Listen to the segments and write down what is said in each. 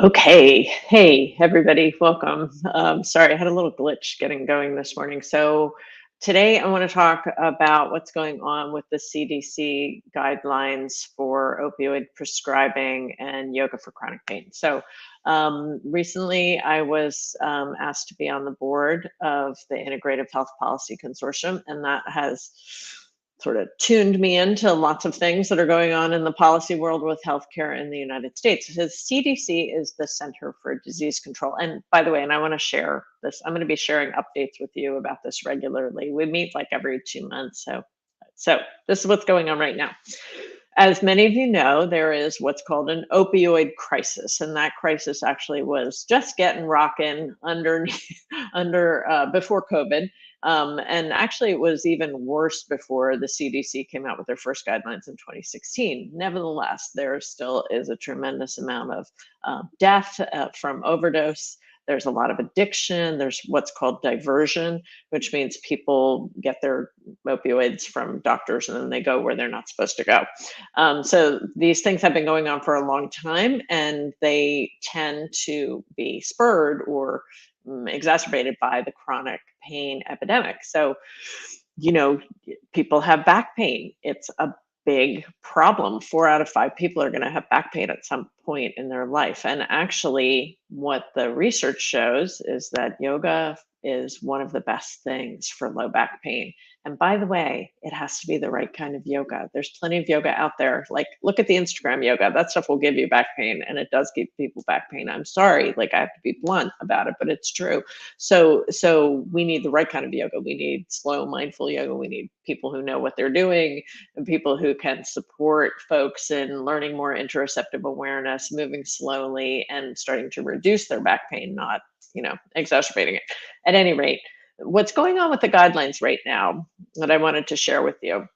Okay. Hey, everybody. Welcome. Sorry, I had a little glitch getting going this morning. So, today I want to talk about what's going on with the CDC guidelines for opioid prescribing and yoga for chronic pain. So, recently I was asked to be on the board of the Integrative Health Policy Consortium, and that has sort of tuned me into lots of things that are going on in the policy world with healthcare in the United States. Because CDC is the Center for Disease Control. And by the way, and I want to share this, I'm going to be sharing updates with you about this regularly. We meet like every 2 months. So this is what's going on right now. As many of you know, there is what's called an opioid crisis, and that crisis actually was just getting rocking under before COVID, and actually it was even worse before the CDC came out with their first guidelines in 2016. Nevertheless, there still is a tremendous amount of death from overdose. There's a lot of addiction. There's what's called diversion, which means people get their opioids from doctors and then they go where they're not supposed to go. So these things have been going on for a long time, and they tend to be spurred or exacerbated by the chronic pain epidemic. So, you know, people have back pain. It's a big problem. 4 out of 5 people are going to have back pain at some point in their life. And actually, what the research shows is that yoga is one of the best things for low back pain. And by the way, it has to be the right kind of yoga. There's plenty of yoga out there. Like, look at the Instagram yoga. That stuff will give you back pain, and it does give people back pain. I'm sorry, like, I have to be blunt about it, but it's true. So we need the right kind of yoga. We need slow, mindful yoga. We need people who know what they're doing, and people who can support folks in learning more interoceptive awareness, moving slowly, and starting to reduce their back pain, not exacerbating it. At any rate, what's going on with the guidelines right now that I wanted to share with you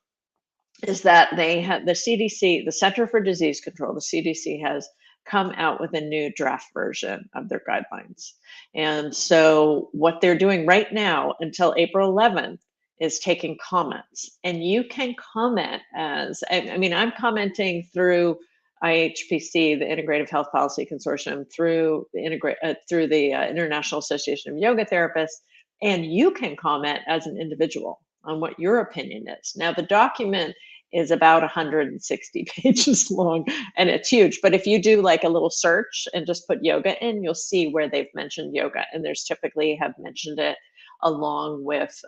is that they have the CDC, the Center for Disease Control, the CDC has come out with a new draft version of their guidelines. And so what they're doing right now until April 11th is taking comments. And you can comment I mean, I'm commenting through IHPC, the Integrative Health Policy Consortium, through the International Association of Yoga Therapists, and you can comment as an individual on what your opinion is. Now, the document is about 160 pages long, and it's huge. But if you do like a little search and just put yoga in, you'll see where they've mentioned yoga, and there's typically have mentioned it along with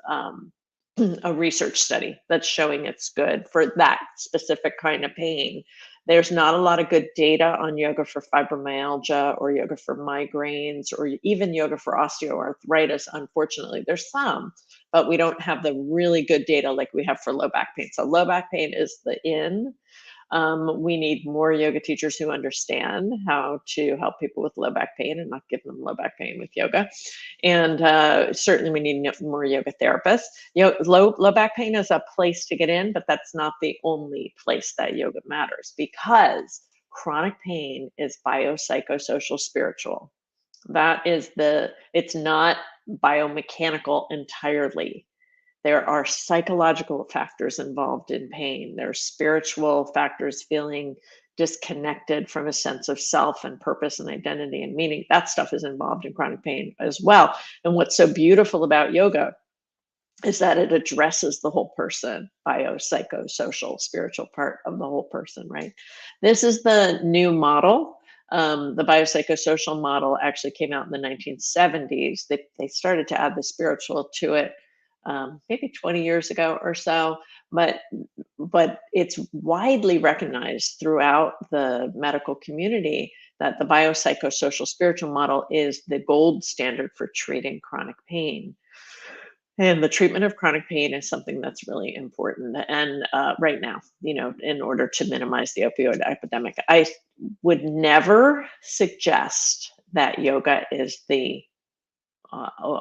a research study that's showing it's good for that specific kind of pain. There's not a lot of good data on yoga for fibromyalgia or yoga for migraines or even yoga for osteoarthritis. Unfortunately, there's some, but we don't have the really good data like we have for low back pain. So low back pain is the in. We need more yoga teachers who understand how to help people with low back pain and not give them low back pain with yoga. And certainly we need more yoga therapists. Low back pain is a place to get in, but that's not the only place that yoga matters, because chronic pain is biopsychosocial spiritual. It's not biomechanical entirely. There are psychological factors involved in pain. There are spiritual factors, feeling disconnected from a sense of self and purpose and identity and meaning. That stuff is involved in chronic pain as well. And what's so beautiful about yoga is that it addresses the whole person, biopsychosocial, spiritual part of the whole person, right? This is the new model. The biopsychosocial model actually came out in the 1970s. They started to add the spiritual to it maybe 20 years ago or so, but it's widely recognized throughout the medical community that the biopsychosocial spiritual model is the gold standard for treating chronic pain. And the treatment of chronic pain is something that's really important. And right now, in order to minimize the opioid epidemic, I would never suggest that yoga is the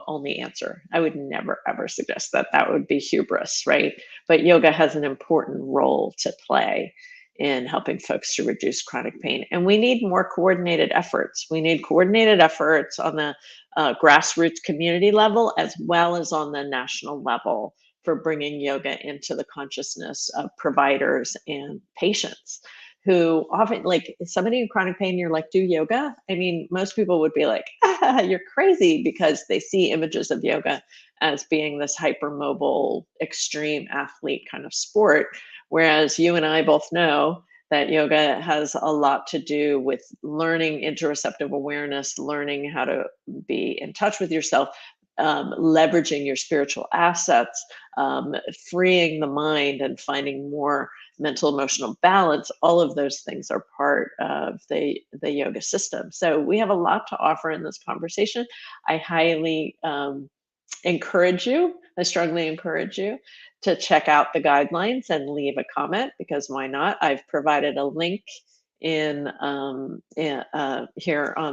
only answer. I would never, ever suggest that. That would be hubris, right? But yoga has an important role to play in helping folks to reduce chronic pain. And we need more coordinated efforts. We need coordinated efforts on the grassroots community level, as well as on the national level, for bringing yoga into the consciousness of providers and patients who often, like, somebody in chronic pain, you're like, do yoga. I mean, most people would be like, you're crazy, because they see images of yoga as being this hypermobile, extreme athlete kind of sport. Whereas you and I both know that yoga has a lot to do with learning interoceptive awareness, learning how to be in touch with yourself, leveraging your spiritual assets, freeing the mind, and finding more mental emotional balance. All of those things are part of the yoga system. So we have a lot to offer in this conversation. I highly encourage you, I strongly encourage you to check out the guidelines and leave a comment, because why not? I've provided a link here on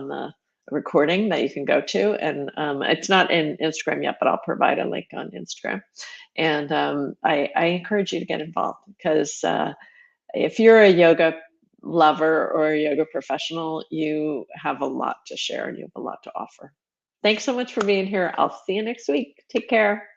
the recording that you can go to, and it's not in Instagram yet, but I'll provide a link on Instagram. And I encourage you to get involved, because if you're a yoga lover or a yoga professional, you have a lot to share and you have a lot to offer. Thanks so much for being here. I'll see you next week. Take care.